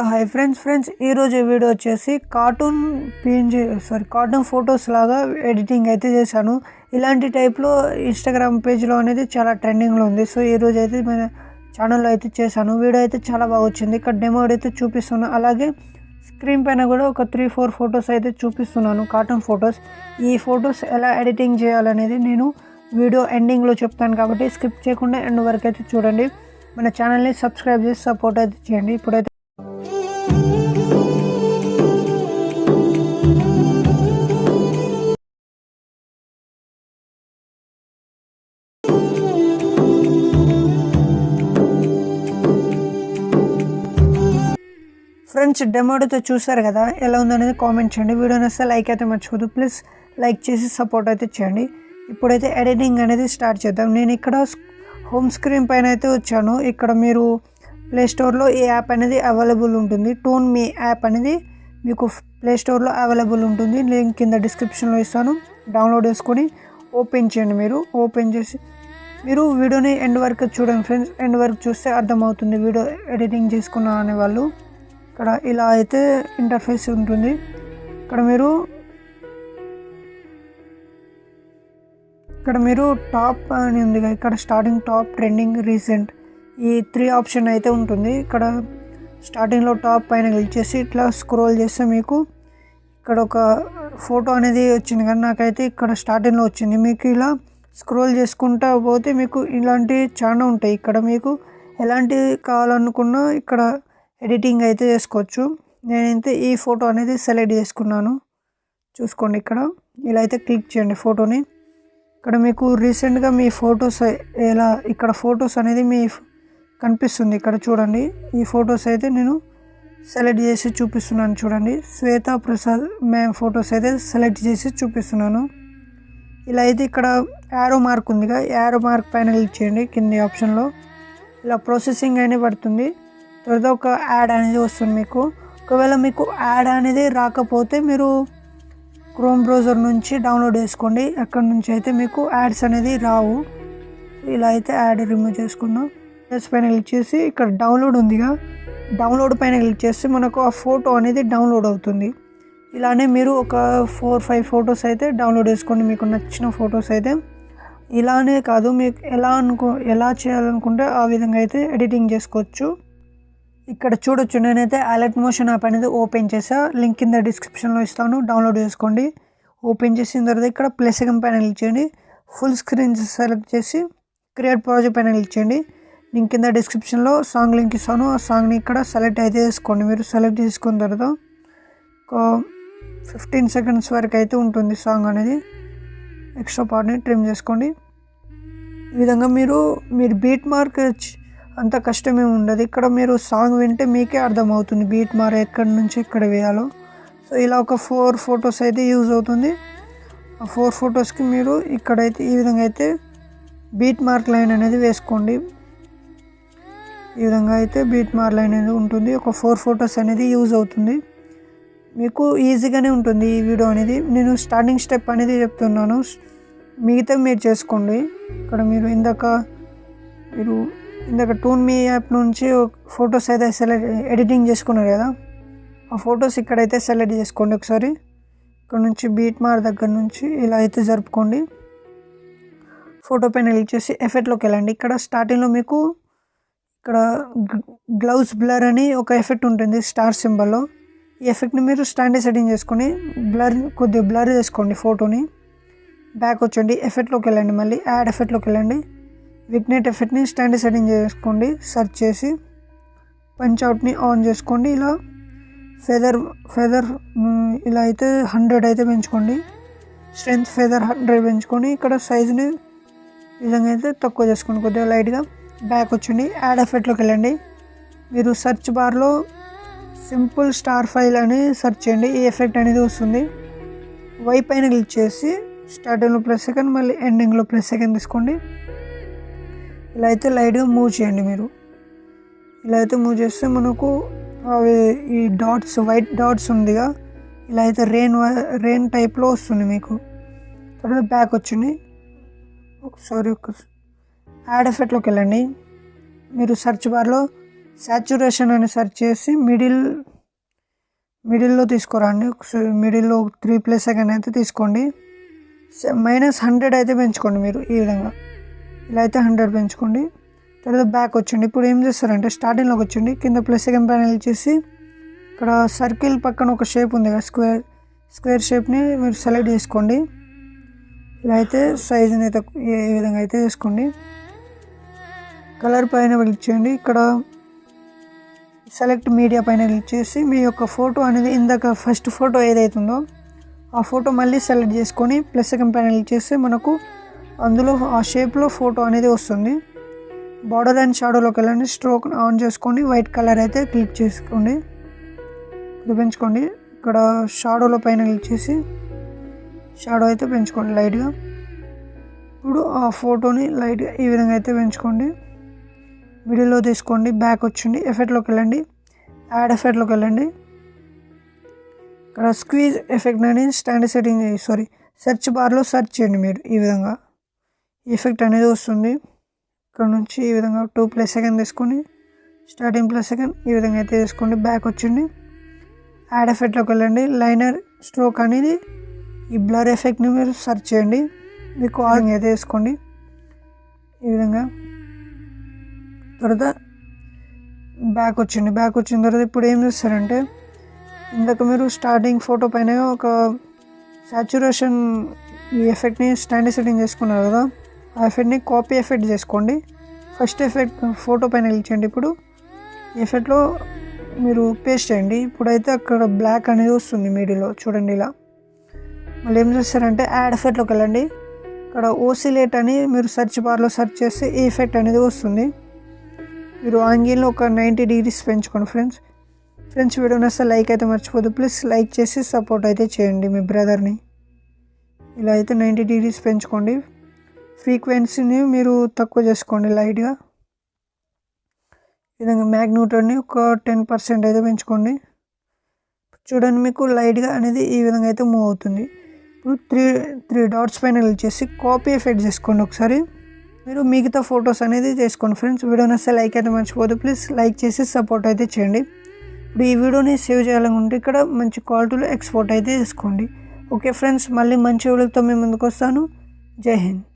Hi friends ఈరోజు video వచ్చేసి cartoon cartoon photos లాగా ఎడిటింగ్ అయితే చేశాను. ఇలాంటి టైప్లో ఇన్స్టాగ్రామ్ పేజ్లో అనేది చాలా ట్రెండింగ్లో ఉంది. సో ఈరోజు అయితే మన ఛానల్లో అయితే చేశాను. వీడియో అయితే చాలా బాగా వచ్చింది. ఇక్కడ డెమో అయితే చూపిస్తున్నాను. అలాగే స్క్రీన్ పైన కూడా ఒక 3-4 ఫొటోస్ అయితే చూపిస్తున్నాను, కార్టూన్ ఫొటోస్. ఈ ఫొటోస్ ఎలా ఎడిటింగ్ చేయాలనేది నేను వీడియో ఎండింగ్లో చెప్తాను, కాబట్టి స్కిప్ చేయకుండా ఎండ్ వరకు అయితే చూడండి. మన ఛానల్ని సబ్స్క్రైబ్ చేసి సపోర్ట్ అయితే చేయండి. ఇప్పుడైతే ఫ్రెండ్స్ డెమో అయితే చూసారు కదా, ఎలా ఉందనేది కామెంట్ చేయండి. వీడియో నచ్చితే లైక్ అయితే మర్చిపోదు, ప్లీజ్ లైక్ చేసి సపోర్ట్ అయితే చేయండి. ఇప్పుడైతే ఎడిటింగ్ అనేది స్టార్ట్ చేద్దాం. నేను ఇక్కడ హోమ్ స్క్రీన్ పైన అయితే వచ్చాను. ఇక్కడ మీరు ప్లే స్టోర్లో ఈ యాప్ అనేది అవైలబుల్ ఉంటుంది. టోన్ మీ యాప్ అనేది మీకు ప్లే స్టోర్లో అవైలబుల్ ఉంటుంది. లింక్ కింద డిస్క్రిప్షన్లో ఇస్తాను. డౌన్లోడ్ చేసుకొని ఓపెన్ చేయండి. మీరు ఓపెన్ చేసి మీరు వీడియోని ఎండ్ వరకు చూడండి ఫ్రెండ్స్. ఎండ్ వరకు చూస్తే అర్థమవుతుంది వీడియో ఎడిటింగ్ చేసుకున్నా అనే వాళ్ళు. ఇక్కడ ఇలా అయితే ఇంటర్ఫేస్ ఉంటుంది. ఇక్కడ మీరు టాప్ అని ఉంది, ఇక్కడ స్టార్టింగ్, టాప్, ట్రెండింగ్, రీసెంట్, ఈ 3 ఆప్షన్ అయితే ఉంటుంది. ఇక్కడ స్టార్టింగ్లో టాప్ పైన క్లిక్ చేసి ఇట్లా స్క్రోల్ చేస్తే మీకు ఇక్కడ ఒక ఫోటో అనేది వచ్చింది, కానీ నాకైతే ఇక్కడ స్టార్టింగ్లో వచ్చింది. మీకు ఇలా స్క్రోల్ చేసుకుంటా పోతే మీకు ఇలాంటివి చాలా ఉంటాయి. ఇక్కడ మీకు ఎలాంటివి కావాలనుకున్నా ఇక్కడ ఎడిటింగ్ అయితే చేసుకోవచ్చు. నేనైతే ఈ ఫోటో అనేది సెలెక్ట్ చేసుకున్నాను. చూసుకోండి, ఇక్కడ ఇలా అయితే క్లిక్ చేయండి ఫోటోని. ఇక్కడ మీకు రీసెంట్గా మీ ఫొటోస్ ఎలా, ఇక్కడ ఫొటోస్ అనేది మీ కనిపిస్తుంది. ఇక్కడ చూడండి, ఈ ఫొటోస్ అయితే నేను సెలెక్ట్ చేసి చూపిస్తున్నాను. చూడండి, శ్వేతా ప్రసాద్ మ్యామ్ ఫొటోస్ అయితే సెలెక్ట్ చేసి చూపిస్తున్నాను. ఇలా అయితే ఇక్కడ యారో మార్క్ ఉందిగా, యారో మార్క్ పైన క్లిక్ చేయండి. కింది ఆప్షన్లో ఇలా ప్రాసెసింగ్ అనేది పడుతుంది. తర్వాత ఒక యాడ్ అనేది వస్తుంది మీకు. ఒకవేళ మీకు యాడ్ అనేది రాకపోతే మీరు క్రోమ్ బ్రౌజర్ నుంచి డౌన్లోడ్ చేసుకోండి. అక్కడ నుంచి అయితే మీకు యాడ్స్ అనేది రావు. ఇలా అయితే యాడ్ రిమూవ్ చేసుకుందాం. ప్లస్ పైన క్లిక్ చేసి ఇక్కడ డౌన్లోడ్ ఉందిగా, డౌన్లోడ్ పైన క్లిక్ చేస్తే మనకు ఆ ఫోటో అనేది డౌన్లోడ్ అవుతుంది. ఇలానే మీరు ఒక 4-5 ఫొటోస్ అయితే డౌన్లోడ్ చేసుకోండి, మీకు నచ్చిన ఫొటోస్ అయితే. ఇలానే కాదు, మీకు ఎలా చేయాలనుకుంటే ఆ విధంగా అయితే ఎడిటింగ్ చేసుకోవచ్చు. ఇక్కడ చూడొచ్చు, నేనైతే అలర్ట్ మోషన్ యాప్ అనేది ఓపెన్ చేసా. లింక్ కింద డిస్క్రిప్షన్లో ఇస్తాను, డౌన్లోడ్ చేసుకోండి. ఓపెన్ చేసిన తర్వాత ఇక్కడ ప్లస్ ఐకాన్ పైన క్లిక్ చేయండి. ఫుల్ స్క్రీన్ సెలెక్ట్ చేసి క్రియేట్ ప్రాజెక్ట్ పైన క్లిక్ చేయండి. లింక్ కింద డిస్క్రిప్షన్లో సాంగ్ లింక్ ఇస్తాను. ఆ సాంగ్ని ఇక్కడ సెలెక్ట్ అయితే చేసుకోండి. మీరు సెలెక్ట్ చేసుకున్న తర్వాత ఒక 15 సెకండ్స్ వరకు అయితే ఉంటుంది సాంగ్ అనేది. ఎక్స్ట్రా పార్ట్ని ట్రిమ్ చేసుకోండి. ఈ విధంగా మీరు బీట్ మార్క్ అంత కష్టమే ఉండదు. ఇక్కడ మీరు సాంగ్ వింటే మీకే అర్థమవుతుంది బీట్ మార్ ఎక్కడి నుంచి ఎక్కడ వేయాలో. సో ఇలా ఒక 4 ఫొటోస్ అయితే యూజ్ అవుతుంది. ఆ 4 ఫొటోస్కి మీరు ఇక్కడైతే ఈ విధంగా అయితే బీట్ మార్క్ లైన్ అనేది వేసుకోండి. ఈ విధంగా అయితే బీట్ మార్క్ లైన్ అనేది ఉంటుంది. ఒక 4 ఫొటోస్ అనేది యూజ్ అవుతుంది. మీకు ఈజీగానే ఉంటుంది ఈ వీడియో అనేది. నేను స్టార్టింగ్ స్టెప్ అనేది చెప్తున్నాను, మిగతా మీరు చేసుకోండి. ఇక్కడ మీరు ఇందాక టోన్ మీ యాప్ నుంచి ఫొటోస్ అయితే ఎడిటింగ్ చేసుకున్నారు కదా, ఆ ఫొటోస్ ఇక్కడైతే సెలెక్ట్ చేసుకోండి ఒకసారి. ఇక్కడ నుంచి బీట్ మార్ దగ్గర నుంచి ఇలా అయితే జరుపుకోండి. ఫోటో పైన క్లిక్ చేసి ఎఫెక్ట్లోకి వెళ్ళండి. ఇక్కడ స్టార్టింగ్లో మీకు ఇక్కడ గ్లౌస్ బ్లర్ అని ఒక ఎఫెక్ట్ ఉంటుంది స్టార్ సింబల్లో. ఈ ఎఫెక్ట్ని మీరు స్టాండర్డ్ సెట్టింగ్ చేసుకొని కొద్దిగా బ్లర్ చేసుకోండి ఫోటోని. బ్యాక్ వచ్చండి, ఎఫెక్ట్లోకి వెళ్ళండి, మళ్ళీ యాడ్ ఎఫెక్ట్లోకి వెళ్ళండి. విగ్నెట్ ఎఫెక్ట్ని స్టాండర్డ్ సెట్టింగ్ చేసుకోండి. సెర్చ్ చేసి పంచ్ అవుట్ని ఆన్ చేసుకోండి. ఇలా ఫెదర్ ఇలా అయితే 100 అయితే పెంచుకోండి. స్ట్రెంత్ ఫెదర్ 100 పెంచుకొని ఇక్కడ సైజుని ఈ విధంగా అయితే తక్కువ చేసుకోండి కొద్దిగా లైట్గా. బ్యాక్ వచ్చండి, యాడ్ ఎఫెక్ట్లోకి వెళ్ళండి. మీరు సెర్చ్ బార్లో సింపుల్ స్టార్ ఫైల్ అని సెర్చ్ చేయండి. ఈ ఎఫెక్ట్ అనేది వస్తుంది. వై పైన క్లిక్ చేసి స్టార్టింగ్లో +2, మళ్ళీ ఎండింగ్లో +2 తీసుకోండి. ఇలా అయితే లైట్గా మూవ్ చేయండి. మీరు ఇలా అయితే మూవ్ చేస్తే మనకు అవి ఈ డాట్స్, వైట్ డాట్స్ ఉందిగా, ఇలా అయితే రెయిన్ టైప్లో వస్తుంది మీకు. తర్వాత బ్యాక్ వచ్చింది, ఒకసారి యాడ్ ఎఫెక్ట్లోకి వెళ్ళండి. మీరు సెర్చ్ బార్లో సాచురేషన్ అని సెర్చ్ చేసి మిడిల్లో తీసుకురండి. మిడిల్లో 3+ సెకండ్ అయితే తీసుకోండి. -100 అయితే పెంచుకోండి మీరు. ఈ విధంగా ఇలా అయితే 100 పెంచుకోండి. తర్వాత బ్యాక్ వచ్చండి. ఇప్పుడు ఏం చేస్తారంటే స్టార్టింగ్లోకి వచ్చండి. కింద +, ప్యానెల్ చేసి ఇక్కడ సర్కిల్ పక్కన ఒక షేప్ ఉంది కదా, స్క్వేర్ షేప్ని మీరు సెలెక్ట్ చేసుకోండి. ఇలా అయితే సైజుని అయితే ఏ విధంగా అయితే చేసుకోండి. కలర్ పైన క్లిక్ చేయండి. ఇక్కడ సెలెక్ట్ మీడియా పైన క్లిక్ చేసి మీ యొక్క ఫోటో అనేది ఇందాక ఫస్ట్ ఫోటో ఏదైతుందో ఆ ఫోటో మళ్ళీ సెలెక్ట్ చేసుకొని +, పైన క్లిక్ చేస్తే మనకు అందులో ఆ షేప్లో ఫోటో అనేది వస్తుంది. బార్డర్ అండ్ షాడోలోకి వెళ్ళండి. స్ట్రోక్ ఆన్ చేసుకొని వైట్ కలర్ అయితే క్లిక్ చేసుకోండి. ఇది పెంచుకోండి. ఇక్కడ షాడోలో పైన క్లిక్ చేసి షాడో అయితే పెంచుకోండి లైట్గా. ఇప్పుడు ఆ ఫోటోని లైట్గా ఈ విధంగా అయితే పెంచుకోండి. మిడిల్లో తీసుకోండి. బ్యాక్ వచ్చండి. ఎఫెక్ట్లోకి వెళ్ళండి. యాడ్ ఎఫెక్ట్లోకి వెళ్ళండి. ఇక్కడ స్క్వీజ్ ఎఫెక్ట్ అని సెర్చ్ బార్లో సెర్చ్ చేయండి. మీరు ఈ విధంగా ఎఫెక్ట్ అనేది వస్తుంది. ఇక్కడ నుంచి ఈ విధంగా 2+ సెకండ్ తీసుకొని స్టార్టింగ్ +, ఈ విధంగా అయితే తీసుకోండి. బ్యాక్ వచ్చింది. యాడ్ ఎఫెక్ట్లోకి వెళ్ళండి. లైనర్ స్ట్రోక్ అనేది ఈ బ్లర్ ఎఫెక్ట్ని మీరు సెర్చ్ చేయండి. మీకు అయితే తీసుకోండి ఈ విధంగా. తర్వాత బ్యాక్ వచ్చింది. బ్యాక్ వచ్చిన తర్వాత ఇప్పుడు ఏం చేస్తారంటే ఇందాక మీరు స్టార్టింగ్ ఫోటో పైన ఒక సాచురేషన్ ఈ ఎఫెక్ట్ని స్టాండర్డ్ సెట్టింగ్ చేసుకున్నారు కదా, ఆ ఎఫెక్ట్ని కాపీ ఎఫెక్ట్ చేసుకోండి. ఫస్ట్ ఎఫెక్ట్ ఫోటో పైన క్లిక్ చేయండి. ఇప్పుడు ఎఫెక్ట్లో మీరు పేస్ట్ చేయండి. ఇప్పుడైతే అక్కడ బ్లాక్ అనేది వస్తుంది మిడిల్లో చూడండి ఇలా. మళ్ళీ ఏం చేస్తారంటే యాడ్ ఎఫెక్ట్లోకి వెళ్ళండి. ఇక్కడ ఓసిలేట్ అని మీరు సెర్చ్ బార్లో సెర్చ్ చేస్తే ఈ ఎఫెక్ట్ అనేది వస్తుంది. మీరు యాంగిల్లో ఒక 90 degrees పెంచుకోండి ఫ్రెండ్స్. వీడియో నచ్చితే లైక్ అయితే మర్చిపోదు. ప్లీజ్ లైక్ చేసి సపోర్ట్ అయితే చేయండి మీ బ్రదర్ని. ఇలా అయితే 90 degrees పెంచుకోండి. ఫ్రీక్వెన్సీని మీరు తక్కువ చేసుకోండి లైట్గా. ఈ విధంగా మ్యాగ్నిట్యూడ్ని ఒక 10% అయితే పెంచుకోండి. చూడండి మీకు లైట్గా అనేది ఈ విధంగా అయితే మూవ్ అవుతుంది. ఇప్పుడు 3 డాట్స్ పైన క్లిక్ చేసి కాపీ ఎఫెక్ట్ చేసుకోండి. ఒకసారి మీరు మిగతా ఫొటోస్ అనేది చేసుకోండి ఫ్రెండ్స్. వీడియో నచ్చితే లైక్ అయితే మర్చిపోదు. ప్లీజ్ లైక్ చేసి సపోర్ట్ అయితే చేయండి. ఇప్పుడు ఈ వీడియోని సేవ్ చేయాలనుకుంటే ఇక్కడ మంచి క్వాలిటీలో ఎక్స్పోర్ట్ అయితే చేసుకోండి. ఓకే ఫ్రెండ్స్, మళ్ళీ మంచి వీడియోతో మేము ముందుకు వస్తాను. జై హింద్.